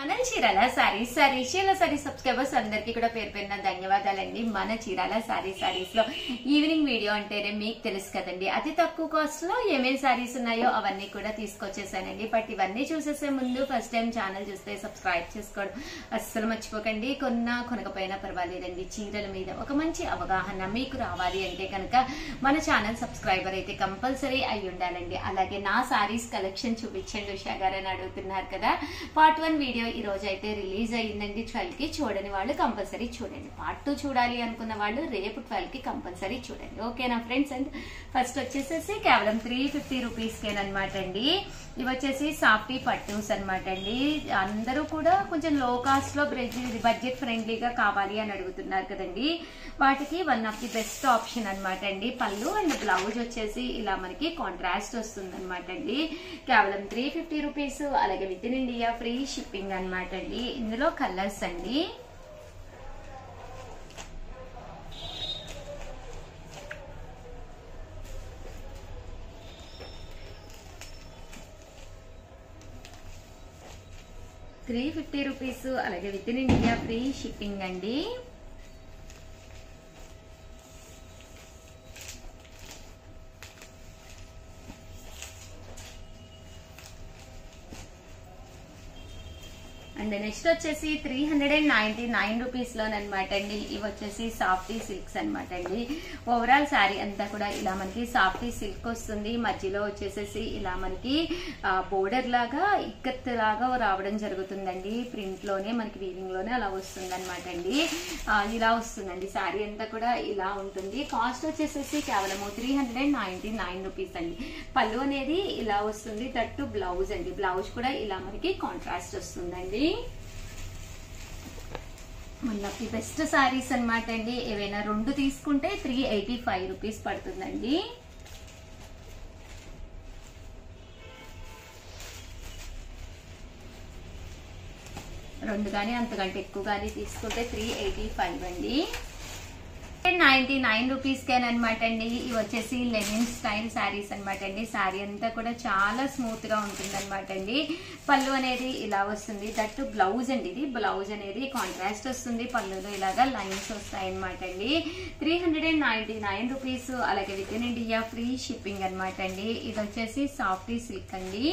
మన చీరాల సారీస్ సబ్స్క్రైబర్స్ అందరికీ కూడా పేరు పేరున ధన్యవాదాలండి. మన చీరాల సారీస్ లో ఈవినింగ్ వీడియో అంటేనే మీకు తెలుసు కదండి, అతి తక్కువ కాస్ట్ లో ఏమేమి సారీస్ ఉన్నాయో అవన్నీ కూడా తీసుకొచ్చేసానండి. బట్ ఇవన్నీ చూసేసే ముందు ఫస్ట్ టైం ఛానల్ చూస్తే సబ్స్క్రైబ్ చేసుకోవడం అస్సలు మర్చిపోకండి. కొనకపోయినా పర్వాలేదండి, చీరల మీద ఒక మంచి అవగాహన మీకు రావాలి అంటే కనుక మన ఛానల్ సబ్స్క్రైబర్ అయితే కంపల్సరీ అయి ఉండాలండి. అలాగే నా సారీస్ కలెక్షన్ చూపించండి ఉషా గారు అని అడుగుతున్నారు కదా. పార్ట్ 1 వీడియో ఈ రోజు అయితే రిలీజ్ అయ్యిందండి 12 కి. చూడని వాళ్ళు కంపల్సరీ చూడండి. పార్ట్ 2 చూడాలి అనుకున్న వాళ్ళు రేపు 12 కి కంపల్సరీ చూడండి. ఓకేనా ఫ్రెండ్స్? అండ్ ఫస్ట్ వచ్చేసేసి కేవలం 350 రూపీస్ కేనమాట అండి. ఇవి వచ్చేసి సాఫ్టీ పట్టూస్ అనమాట అండి. అందరూ కూడా కొంచెం లో కాస్ట్ లో బడ్జెట్ ఫ్రెండ్లీగా కావాలి అని అడుగుతున్నారు కదండి. వాటికి one of the best option అనమాట అండి. పళ్ళు అండ్ బ్లౌజ్ వచ్చేసి ఇలా మనకి కాంట్రాస్ట్ వస్తుంది అనమాట అండి. కేవలం 350 రూపీస్. అలాగే with in India free shipping అనమాట అండి. ఇందులో కలర్స్ అండి. ₹350 అలాగే with in India free shipping అండి. అండ్ నెక్స్ట్ వచ్చేసి 399 రూపీస్ లోనమాట అండి. ఇవి వచ్చేసి సాఫ్టీ సిల్క్స్ అనమాట అండి. ఓవరాల్ శారీ అంతా కూడా ఇలా మనకి సాఫ్టీ సిల్క్ వస్తుంది. మధ్యలో వచ్చేసేసి ఇలా మనకి బోర్డర్ లాగా ఇక్కత్ లాగా రావడం జరుగుతుందండి. ప్రింట్ లోనే మనకి వీవింగ్ లోనే అలా వస్తుంది అనమాట అండి. ఇలా వస్తుందండి శారీ అంతా కూడా ఇలా ఉంటుంది. కాస్ట్ వచ్చేసేసి కేవలం 399 రూపీస్ అండి. పళ్ళు అనేది ఇలా వస్తుంది. దట్టు బ్లౌజ్ అండి. బ్లౌజ్ కూడా ఇలా మనకి కాంట్రాస్ట్ వస్తుందండి. మనకి బెస్ట్ సారీస్ అనమాట అండి. ఏవైనా 2 తీసుకుంటే 385 రూపీస్ పడుతుందండి. రెండు కానీ అంతకంటే ఎక్కువ కానీ తీసుకుంటే 385 అండి. 99 రూపీస్ కేనమాట అండి. ఇవి వచ్చేసి లెనిన్ స్టైల్ శారీస్ అనమాట అండి. శారీ అంతా కూడా చాలా స్మూత్ గా ఉంటుంది అనమాట అండి. పళ్ళు అనేది ఇలా వస్తుంది. దట్టు బ్లౌజ్ అండి. ఇది బ్లౌజ్ అనేది కాంట్రాస్ట్ వస్తుంది. పళ్ళులో ఇలాగా లైన్స్ వస్తాయి అనమాట అండి. 399 రూపీస్. అలాగే with in India free shipping అనమాట అండి. ఇది వచ్చేసి సాఫ్టీ సిల్క్ అండి.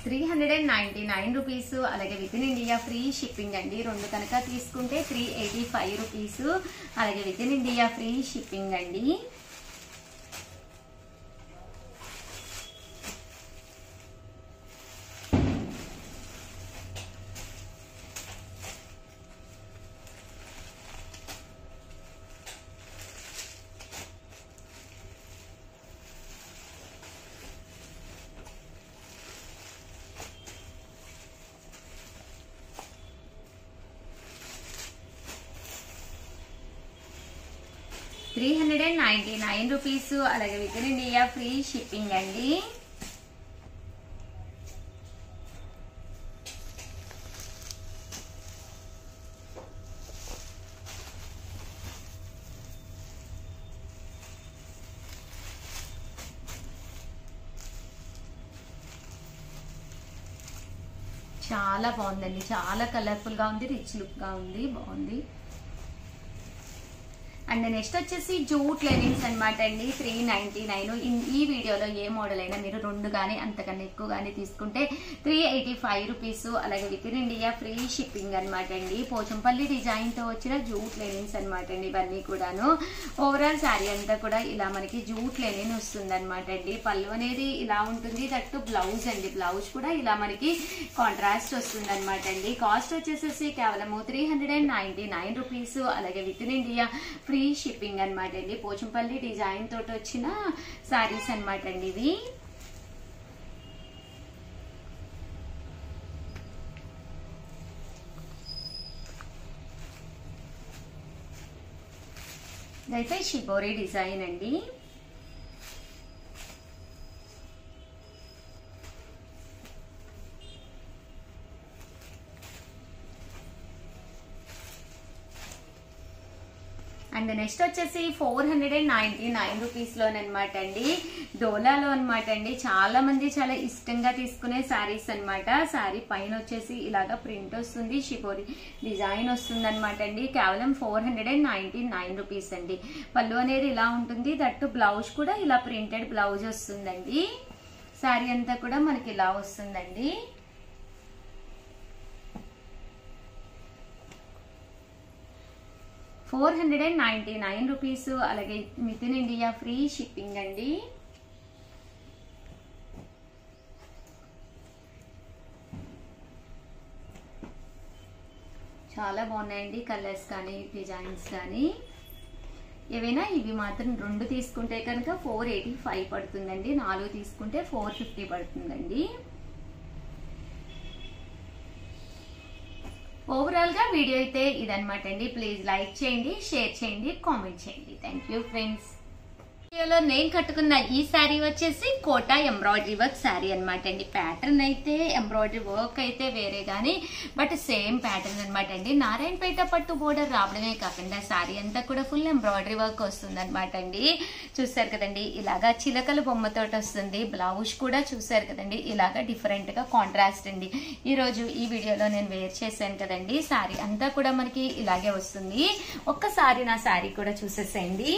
₹399 అలాగే with in India free shipping అండి. 2 కనుక తీసుకుంటే 385 రూపీస్. అలాగే with in India free shipping అండి. ₹399 అలాగే with in India free shipping అండి. చాలా బాగుందండి. చాలా కలర్ఫుల్ గా ఉంది. రిచ్ లుక్ గా ఉంది. బాగుంది. అండ్ నెక్స్ట్ వచ్చేసి జూట్ లెనిన్స్ అనమాట అండి. 399. ఈ వీడియోలో ఏ మోడల్ అయినా మీరు 2 కానీ అంతకన్నా ఎక్కువ కానీ తీసుకుంటే 385 రూపీస్. అలాగే with in India free shipping అనమాట అండి. పోచంపల్లి డిజైన్ తో వచ్చిన జూట్ లెనిన్స్ అనమాట అండి. ఇవన్నీ కూడాను ఓవరాల్ శారీ అంతా కూడా ఇలా మనకి జూట్ లెనిన్ వస్తుంది అనమాట అండి. పళ్ళు అనేది ఇలా ఉంటుంది. దట్టు బ్లౌజ్ అండి. బ్లౌజ్ కూడా ఇలా మనకి కాంట్రాస్ట్ వస్తుంది అనమాట అండి. కాస్ట్ వచ్చేసేసి కేవలం 399 రూపీస్. అలాగే with in India free shipping అనమాట అండి. పోచంపల్లి డిజైన్ తోటి వచ్చిన సారీస్ అనమాట అండి ఇవి. ఇదైతే షిబోరి డిజైన్ అండి. అండ్ నెక్స్ట్ వచ్చేసి 499 రూపీస్ లోనమాట అండి, డోలాలో అనమాట అండి. చాలా మంది చాలా ఇష్టంగా తీసుకునే శారీస్ అనమాట. శారీ పైన వచ్చేసి ఇలాగా ప్రింట్ వస్తుంది, షిబోరి డిజైన్ వస్తుంది అనమాట అండి. కేవలం 499 రూపీస్ అండి. పళ్ళు అనేది ఇలా ఉంటుంది, దట్టు బ్లౌజ్ కూడా ఇలా ప్రింటెడ్ బ్లౌజ్ వస్తుందండి. శారీ అంతా కూడా మనకి ఇలా వస్తుందండి. ₹499, అలాగే with in India free shipping అండి. చాలా బాగున్నాయండి కలర్స్ కానీ డిజైన్స్ కానీ. ఏవైనా ఇవి మాత్రం 2 తీసుకుంటే కనుక 485 పడుతుందండి, 4 తీసుకుంటే 450 పడుతుందండి. ఓవరాల్ గా వీడియో అయితే ఇదనమాట అండి. ప్లీజ్ లైక్ చేయండి, షేర్ చేయండి, కామెంట్ చేయండి. Thank you friends. వీడియోలో నేను కట్టుకున్న ఈ శారీ వచ్చేసి కోటా ఎంబ్రాయిడరీ వర్క్ శారీ అనమాట అండి. ప్యాటర్న్ అయితే ఎంబ్రాయిడరీ వర్క్ అయితే వేరే గానీ బట్ సేమ్ ప్యాటర్న్ అనమాట అండి. నారాయణపేట పట్టు బోర్డర్ రావడమే కాకుండా శారీ అంతా కూడా ఫుల్ ఎంబ్రాయిడరీ వర్క్ వస్తుంది అనమాట అండి. చూసారు కదండి, ఇలాగా చిలకల బొమ్మతోటి వస్తుంది. బ్లౌజ్ కూడా చూసారు కదండి, ఇలాగా డిఫరెంట్ గా కాంట్రాస్ట్ అండి. ఈ రోజు ఈ వీడియోలో నేను వేర్ చేశాను కదండి. శారీ అంతా కూడా మనకి ఇలాగే వస్తుంది. ఒక్కసారి నా శారీ కూడా చూసేసేయండి.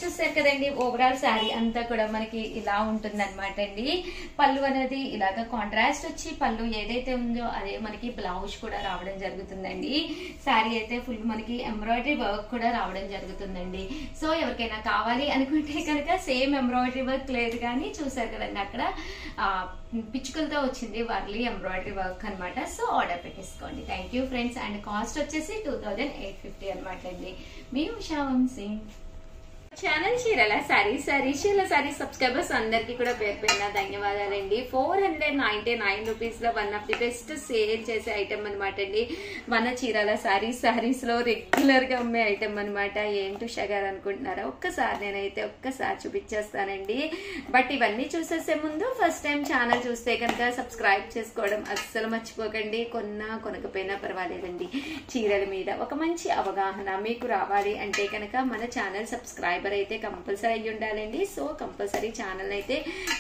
చూసారు కదండి, ఓవరాల్ శారీ అంతా కూడా మనకి ఇలా ఉంటుంది అనమాట అండి. పళ్ళు అనేది ఇలాగా కాంట్రాస్ట్ వచ్చి పళ్ళు ఏదైతే ఉందో అదే మనకి బ్లౌజ్ కూడా రావడం జరుగుతుందండి. శారీ అయితే ఫుల్ మనకి ఎంబ్రాయిడరీ వర్క్ కూడా రావడం జరుగుతుందండి. సో ఎవరికైనా కావాలి అనుకుంటే కనుక సేమ్ ఎంబ్రాయిడరీ వర్క్ లేదు కానీ చూసారు కదండి అక్కడ పిచ్చుకలతో వచ్చింది వర్లీ ఎంబ్రాయిడరీ వర్క్ అనమాట. సో ఆర్డర్ పెట్టేసుకోండి. Thank you friends. And cost వచ్చేసి 2850 అనమాట అండి. మీ ఉషా వంశీ. ఛానల్ చీరల శారీ సబ్స్క్రైబర్స్ అందరికి కూడా పేరు పేరున ధన్యవాదాలండి. 499 రూపీస్ లో one of the best sale చేసే ఐటమ్ అనమాట అండి. మన చీరల శారీస్ లో రెగ్యులర్ గా అమ్మే ఐటమ్ అనమాట. ఏంటి ఉషా గారు అనుకుంటున్నారా? నేనైతే ఒక్కసారి చూపించేస్తానండి. బట్ ఇవన్నీ చూసేసే ముందు ఫస్ట్ టైం ఛానల్ చూస్తే కనుక సబ్స్క్రైబ్ చేసుకోవడం అస్సలు మర్చిపోకండి. కొనకపోయినా పర్వాలేదండి. చీరల మీద ఒక మంచి అవగాహన మీకు రావాలి అంటే కనుక మన ఛానల్ సబ్స్క్రైబ్ అయితే కంపల్సరీ అయ్యి ఉండాలండి. సో కంపల్సరీ ఛానల్ అయితే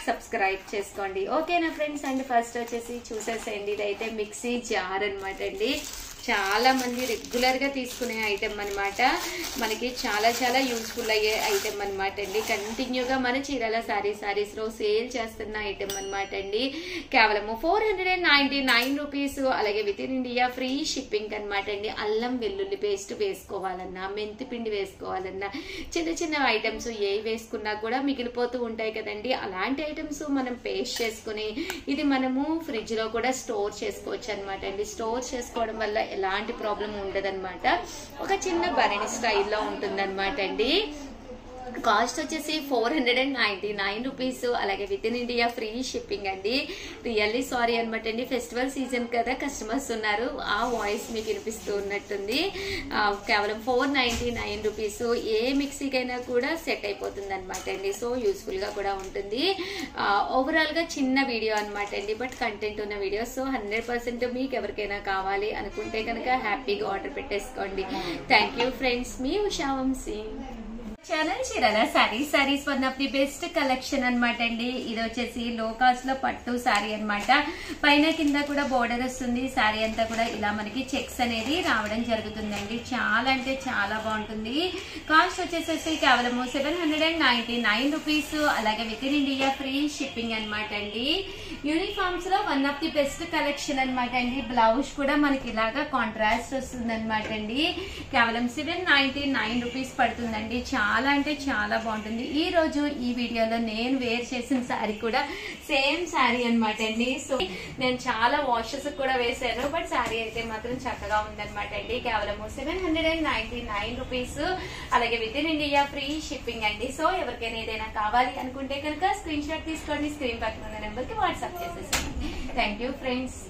సబ్స్క్రైబ్ చేసుకోండి. ఓకేనా ఫ్రెండ్స్? అండ్ ఫస్ట్ వచ్చేసి చూసేసేయండి, ఇదైతే మిక్సీ జార్ అనమాట అండి. చాలా మంది రెగ్యులర్ గా తీసుకునే ఐటమ్ అనమాట. మనకి చాలా చాలా యూస్ఫుల్ అయ్యే ఐటమ్ అనమాట అండి. కంటిన్యూగా మన చీరల శారీస్ లో సేల్ చేస్తున్న ఐటమ్ అనమాట అండి. కేవలము 499 రూపీస్, అలాగే with in India free shipping అనమాట అండి. అల్లం వెల్లుల్లి పేస్ట్ వేసుకోవాలన్నా, మెంతి పిండి వేసుకోవాలన్నా, చిన్న చిన్న ఐటమ్స్ ఏ వేసుకున్నా కూడా మిగిలిపోతూ ఉంటాయి కదండి. అలాంటి ఐటమ్స్ మనం పేస్ట్ చేసుకుని ఇది మనము ఫ్రిడ్జ్ లో కూడా స్టోర్ చేసుకోవచ్చు అనమాట అండి. స్టోర్ చేసుకోవడం వల్ల ఎలాంటి ప్రాబ్లం ఉండదన్నమాట. ఒక చిన్న బరణి స్టైల్లో ఉంటుందన్నమాట అండి. కాస్ట్ వచ్చేసి 499 రూపీస్, అలాగే with in India free shipping అండి. రియల్లీ సారీ అనమాట అండి, ఫెస్టివల్ సీజన్ కదా, కస్టమర్స్ ఉన్నారు, ఆ వాయిస్ మీకు వినిపిస్తూ ఉన్నట్టుంది. కేవలం 499 రూపీస్. ఏ మిక్సీకైనా కూడా సెట్ అయిపోతుంది అనమాట అండి. సో యూస్ఫుల్ గా కూడా ఉంటుంది. ఓవరాల్ గా చిన్న వీడియో అనమాట అండి, బట్ కంటెంట్ ఉన్న వీడియో. సో 100% మీకు ఎవరికైనా కావాలి అనుకుంటే కనుక హ్యాపీగా ఆర్డర్ పెట్టేసుకోండి. Thank you friends. మీ ఉషా వంశీ. ఛానల్ చీరల saris one of the best collection అనమాట అండి. ఇది వచ్చేసి లో కాస్ట్ లో పట్టు శారీ అనమాట. పైన కింద కూడా బోర్డర్ వస్తుంది. శారీ అంతా కూడా ఇలా మనకి చెక్స్ అనేది రావడం జరుగుతుందండి. చాలా అంటే చాలా బాగుంటుంది. కాస్ట్ వచ్చేసేసి కేవలం 799 రూపీస్, అలాగే with in India free shipping అనమాట అండి. యూనిఫామ్స్ లో one of the best collection అనమాట అండి. బ్లౌజ్ కూడా మనకి ఇలాగా కాంట్రాస్ట్ వస్తుంది అనమాట అండి. కేవలం 799 రూపీస్ పడుతుందండి. చాలా అంటే చాలా బాగుంటుంది. ఈ రోజు ఈ వీడియోలో నేను వేర్ చేసిన శారీ కూడా సేమ్ శారీ అనమాట అండి. సో నేను చాలా వాషెస్ కూడా వేసాను, బట్ శారీ అయితే మాత్రం చక్కగా ఉందన్నమాట అండి. కేవలం 799 రూపీస్, అలాగే with in India free shipping అండి. సో ఎవరికైనా ఏదైనా కావాలి అనుకుంటే కనుక స్క్రీన్ షాట్ తీసుకోండి, స్క్రీన్ పక్కన ఉన్న నెంబర్ కి వాట్సాప్ చేసేసండి. Thank you friends.